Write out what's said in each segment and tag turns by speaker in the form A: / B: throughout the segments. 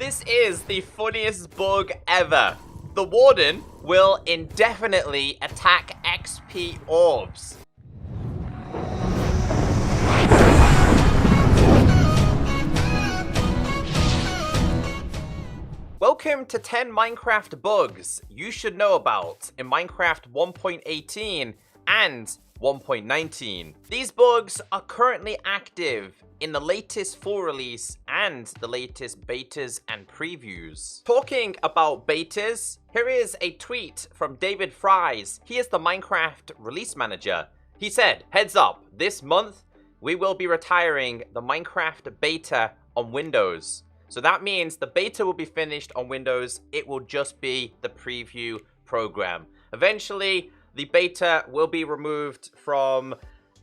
A: This is the funniest bug ever. The Warden will indefinitely attack XP orbs. Welcome to 10 Minecraft bugs you should know about in Minecraft 1.18 and 1.19. These bugs are currently active in the latest full release and the latest betas and previews. Talking about betas, here is a tweet from David Fries. He is the Minecraft release manager. He said, "Heads up, this month we will be retiring the Minecraft beta on Windows. So that means the beta will be finished on Windows. It will just be the preview program. Eventually, the beta will be removed from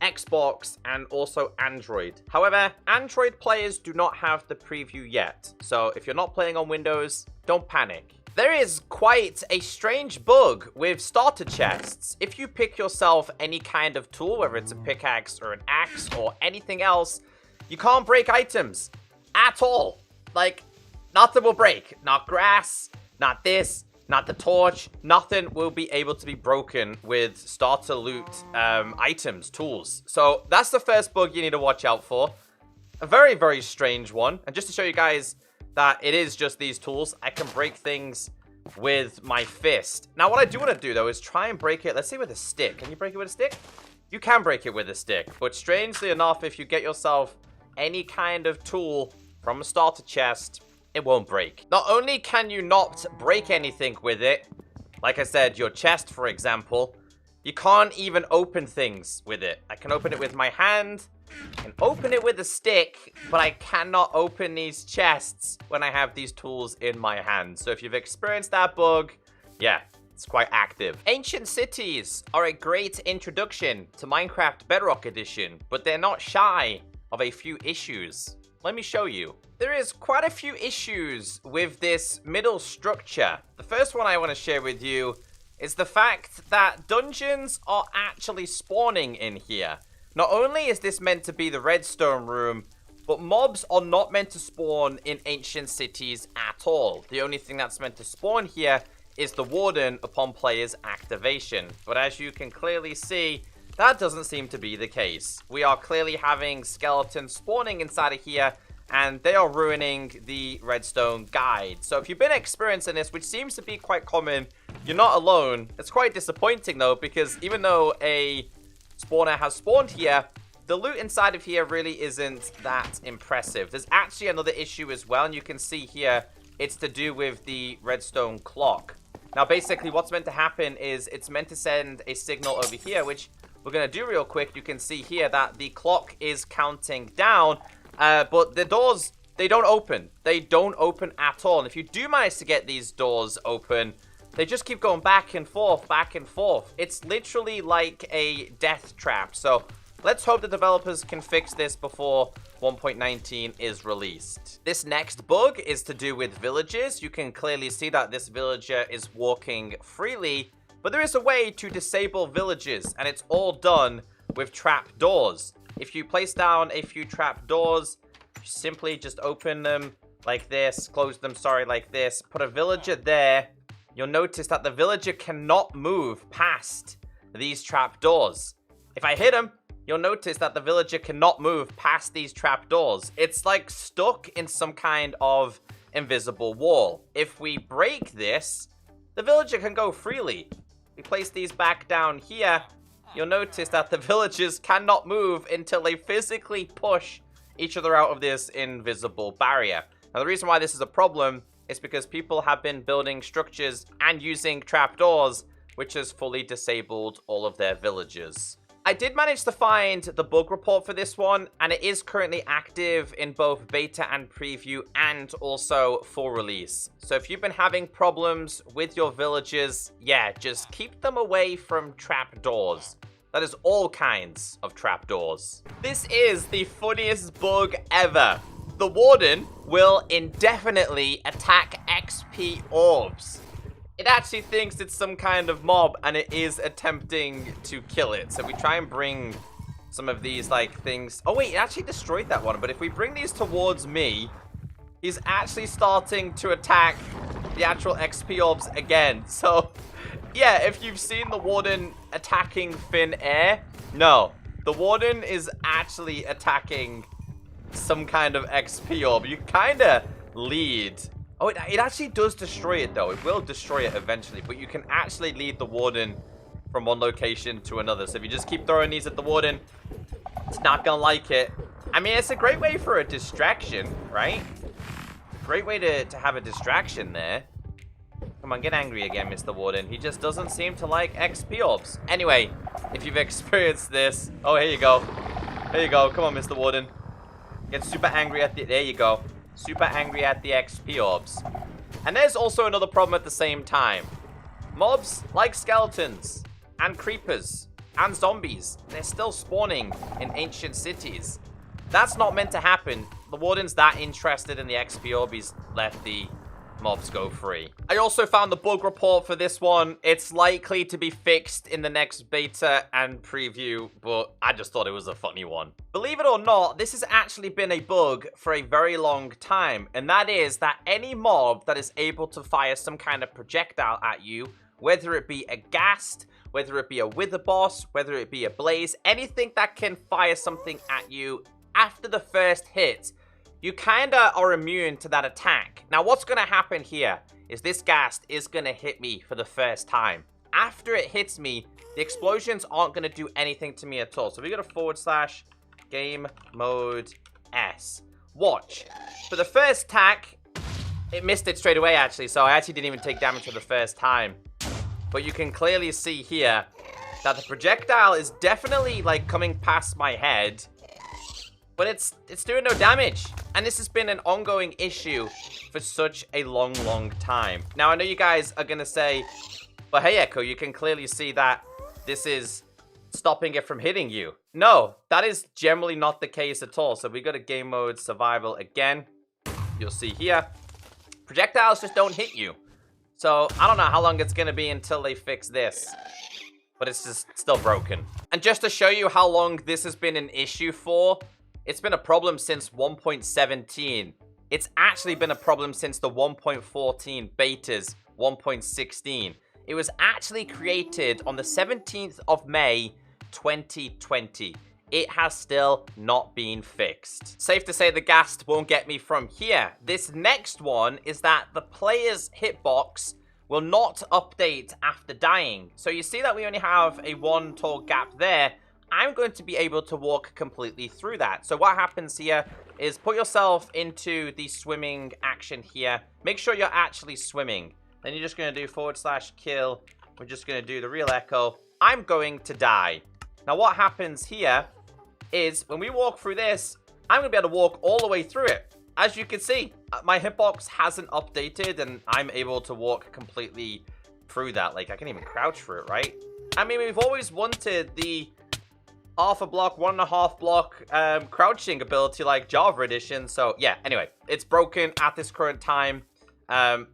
A: Xbox and also Android. However, Android players do not have the preview yet. So if you're not playing on Windows, don't panic." There is quite a strange bug with starter chests. If you pick yourself any kind of tool, whether it's a pickaxe or an axe or anything else, you can't break items at all. Like, nothing will break. Not grass, not this, not the torch. Nothing will be able to be broken with starter loot items, tools. So that's the first bug you need to watch out for. A very, very strange one. And just to show you guys that it is just these tools, I can break things with my fist. Now, what I do want to do, though, is try and break it. Let's say with a stick. Can you break it with a stick? You can break it with a stick. But strangely enough, if you get yourself any kind of tool from a starter chest, it won't break. Not only can you not break anything with it, like I said, your chest, for example, you can't even open things with it. I can open it with my hand, I can open it with a stick, but I cannot open these chests when I have these tools in my hand. So if you've experienced that bug, yeah, it's quite active. Ancient cities are a great introduction to Minecraft Bedrock Edition, but they're not shy of a few issues. Let me show you. There is quite a few issues with this middle structure. The first one I want to share with you is the fact that dungeons are actually spawning in here. Not only is this meant to be the redstone room, but mobs are not meant to spawn in ancient cities at all. The only thing that's meant to spawn here is the Warden upon player's activation. But as you can clearly see, that doesn't seem to be the case. We are clearly having skeletons spawning inside of here, and they are ruining the redstone guide. So if you've been experiencing this, which seems to be quite common, you're not alone. It's quite disappointing, though, because even though a spawner has spawned here, the loot inside of here really isn't that impressive. There's actually another issue as well, and you can see here, it's to do with the redstone clock. Now, basically, what's meant to happen is it's meant to send a signal over here, which we're going to do real quick. You can see here that the clock is counting down, but the doors, they don't open. They don't open at all. And if you do manage to get these doors open, they just keep going back and forth, back and forth. It's literally like a death trap. So let's hope the developers can fix this before 1.19 is released. This next bug is to do with villages. You can clearly see that this villager is walking freely, but there is a way to disable villages, and it's all done with trapdoors. If you place down a few trapdoors, simply just open them like this, close them, sorry, like this, put a villager there, you'll notice that the villager cannot move past these trapdoors. If I hit him, you'll notice that the villager cannot move past these trapdoors. It's like stuck in some kind of invisible wall. If we break this, the villager can go freely. We place these back down here, you'll notice that the villagers cannot move until they physically push each other out of this invisible barrier. Now, the reason why this is a problem is because people have been building structures and using trapdoors, which has fully disabled all of their villagers. I did manage to find the bug report for this one, and it is currently active in both beta and preview and also full release. So if you've been having problems with your villagers, yeah, just keep them away from trapdoors. That is all kinds of trapdoors. This is the funniest bug ever. The Warden will indefinitely attack XP orbs. It actually thinks it's some kind of mob, and it is attempting to kill it. So we try and bring some of these, like, things. Oh, wait, it actually destroyed that one. But if we bring these towards me, he's actually starting to attack the actual XP orbs again. So, yeah, if you've seen the Warden attacking thin air, no. The Warden is actually attacking some kind of XP orb. You kind of lead. Oh, it actually does destroy it, though. It will destroy it eventually, but you can actually lead the Warden from one location to another. So if you just keep throwing these at the Warden, it's not gonna like it. I mean, it's a great way for a distraction, right? Great way to have a distraction there. Come on, get angry again, Mr. Warden. He just doesn't seem to like XP orbs. Anyway, if you've experienced this... Oh, here you go. Here you go. Come on, Mr. Warden. Get super angry at the... There you go. Super angry at the XP orbs. And there's also another problem at the same time. Mobs, like skeletons, and creepers, and zombies, they're still spawning in ancient cities. That's not meant to happen. The Warden's that interested in the XP orb, he's let the mobs go free. I also found the bug report for this one. It's likely to be fixed in the next beta and preview, but I just thought it was a funny one. Believe it or not, this has actually been a bug for a very long time, and that is that any mob that is able to fire some kind of projectile at you, whether it be a ghast, whether it be a wither boss, whether it be a blaze, anything that can fire something at you after the first hit, you kinda are immune to that attack. Now, what's gonna happen here is this ghast is gonna hit me for the first time. After it hits me, the explosions aren't gonna do anything to me at all. So we got a / game mode S. Watch. For the first attack, it missed it straight away, actually. So I actually didn't even take damage for the first time. But you can clearly see here that the projectile is definitely, like, coming past my head. But it's doing no damage. And this has been an ongoing issue for such a long, long time. Now, I know you guys are going to say, but hey, Echo, you can clearly see that this is stopping it from hitting you. No, that is generally not the case at all. So we go to game mode survival again. You'll see here, projectiles just don't hit you. So I don't know how long it's going to be until they fix this. But it's just still broken. And just to show you how long this has been an issue for, it's been a problem since 1.17. It's actually been a problem since the 1.14 betas, 1.16. It was actually created on the 17th of May, 2020. It has still not been fixed. Safe to say the ghast won't get me from here. This next one is that the player's hitbox will not update after dying. So you see that we only have a 1 tall gap there. I'm going to be able to walk completely through that. So what happens here is put yourself into the swimming action here. Make sure you're actually swimming. Then you're just going to do / kill. We're just going to do the real echo. I'm going to die. Now what happens here is when we walk through this, I'm going to be able to walk all the way through it. As you can see, my hitbox hasn't updated and I'm able to walk completely through that. Like, I can even crouch through it, right? I mean, we've always wanted the half a block, 1.5 block crouching ability like Java Edition. So yeah, anyway, it's broken at this current time.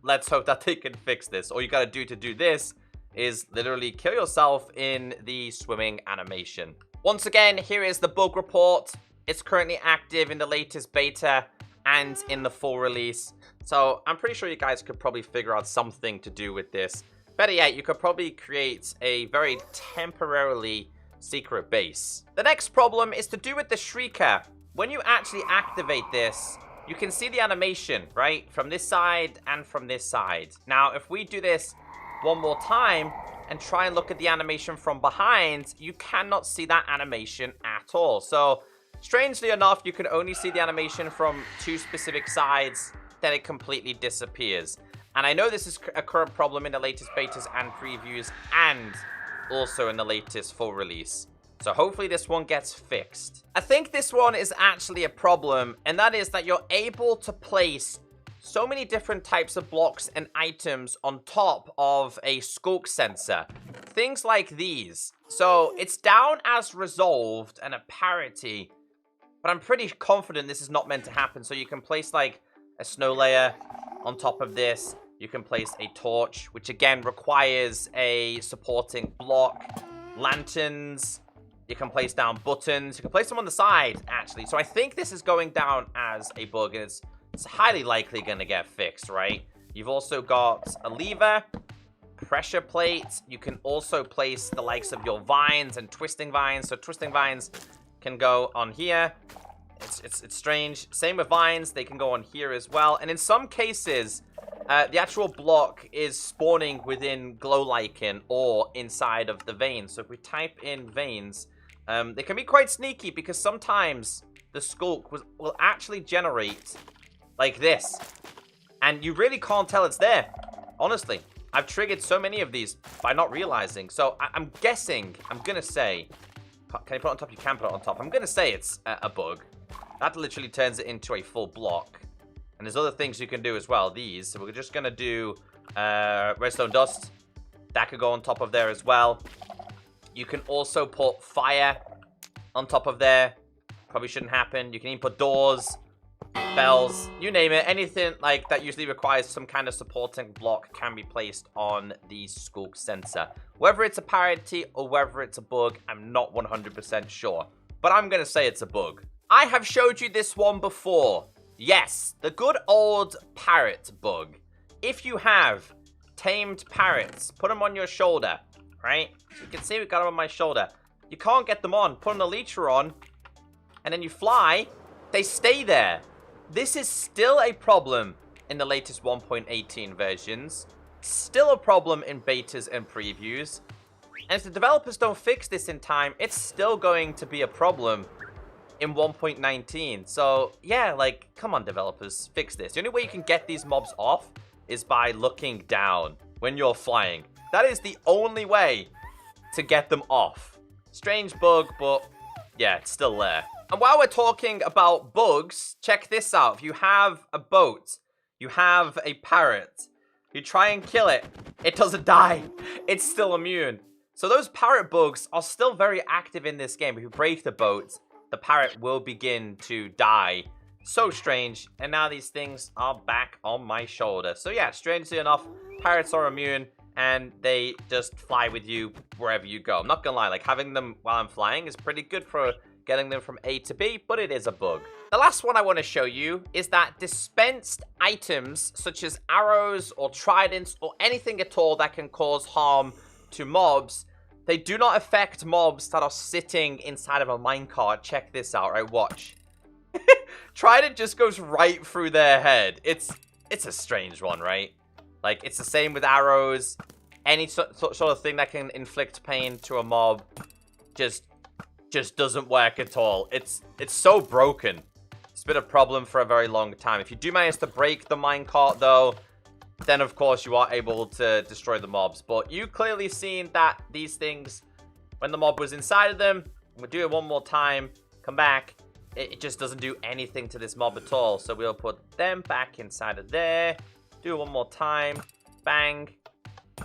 A: Let's hope that they can fix this. All you gotta do to do this is literally kill yourself in the swimming animation. Once again, here is the bug report. It's currently active in the latest beta and in the full release. So I'm pretty sure you guys could probably figure out something to do with this. Better yet, you could probably create a very temporarily secret base. The next problem is to do with the Shrieker. When you actually activate this, you can see the animation, right? From this side and from this side. Now, if we do this one more time and try and look at the animation from behind, you cannot see that animation at all. So, strangely enough, you can only see the animation from 2 specific sides, then it completely disappears. And I know this is a current problem in the latest betas and previews, and also in the latest full release. So hopefully this one gets fixed. I think this one is actually a problem, and that is that you're able to place so many different types of blocks and items on top of a skulk sensor. Things like these. So it's down as resolved and a parity, but I'm pretty confident this is not meant to happen. So you can place like a snow layer on top of this. You can place a torch, which again requires a supporting block. Lanterns. You can place down buttons. You can place them on the side, actually. So I think this is going down as a bug, and it's it's highly likely going to get fixed, right? You've also got a lever, pressure plate. You can also place the likes of your vines and twisting vines. So twisting vines can go on here. It's strange. Same with vines. They can go on here as well. And in some cases, the actual block is spawning within glow lichen or inside of the veins. So if we type in veins, they can be quite sneaky because sometimes the skulk will actually generate like this. And you really can't tell it's there. Honestly, I've triggered so many of these by not realizing. So I'm guessing, I'm going to say, can you put it on top? You can put it on top. I'm going to say it's a bug. That literally turns it into a full block. And there's other things you can do as well. These. So we're just going to do redstone dust. That could go on top of there as well. You can also put fire on top of there. Probably shouldn't happen. You can even put doors, bells, you name it. Anything like that usually requires some kind of supporting block can be placed on the skulk sensor. Whether it's a parity or whether it's a bug, I'm not 100% sure. But I'm going to say it's a bug. I have showed you this one before. Yes, the good old parrot bug. If you have tamed parrots, put them on your shoulder, right? So you can see we got them on my shoulder. You can't get them on. Put an elytra on, and then you fly. They stay there. This is still a problem in the latest 1.18 versions. Still a problem in betas and previews. And if the developers don't fix this in time, it's still going to be a problem in 1.19. So, yeah, like, come on, developers, fix this. The only way you can get these mobs off is by looking down when you're flying. That is the only way to get them off. Strange bug, but yeah, it's still there. And while we're talking about bugs, check this out. If you have a boat, you have a parrot, you try and kill it, it doesn't die. It's still immune. So those parrot bugs are still very active in this game. If you break the boat, the parrot will begin to die. So strange. And now these things are back on my shoulder. So yeah, strangely enough, parrots are immune and they just fly with you wherever you go. I'm not gonna lie, like having them while I'm flying is pretty good for getting them from A to B, but it is a bug. The last one I want to show you is that dispensed items such as arrows or tridents or anything at all that can cause harm to mobs, they do not affect mobs that are sitting inside of a minecart. Check this out, right? Watch. Trident just goes right through their head. It's a strange one, right? Like, it's the same with arrows. Any sort of thing that can inflict pain to a mob just doesn't work at all. It's so broken. It's been a problem for a very long time. If you do manage to break the minecart, though, then of course you are able to destroy the mobs. But you clearly seen that these things, when the mob was inside of them, we'll do it one more time, come back, it just doesn't do anything to this mob at all. So we'll put them back inside of there, do it one more time, bang,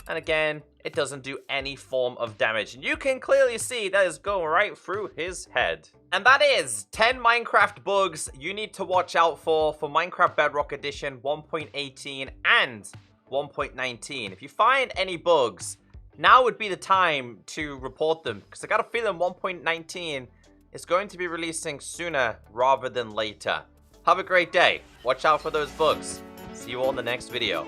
A: and again, it doesn't do any form of damage. And you can clearly see that is going right through his head. And that is 10 Minecraft bugs you need to watch out for Minecraft Bedrock Edition 1.18 and 1.19. If you find any bugs, now would be the time to report them, because I got a feeling 1.19 is going to be releasing sooner rather than later. Have a great day. Watch out for those bugs. See you all in the next video.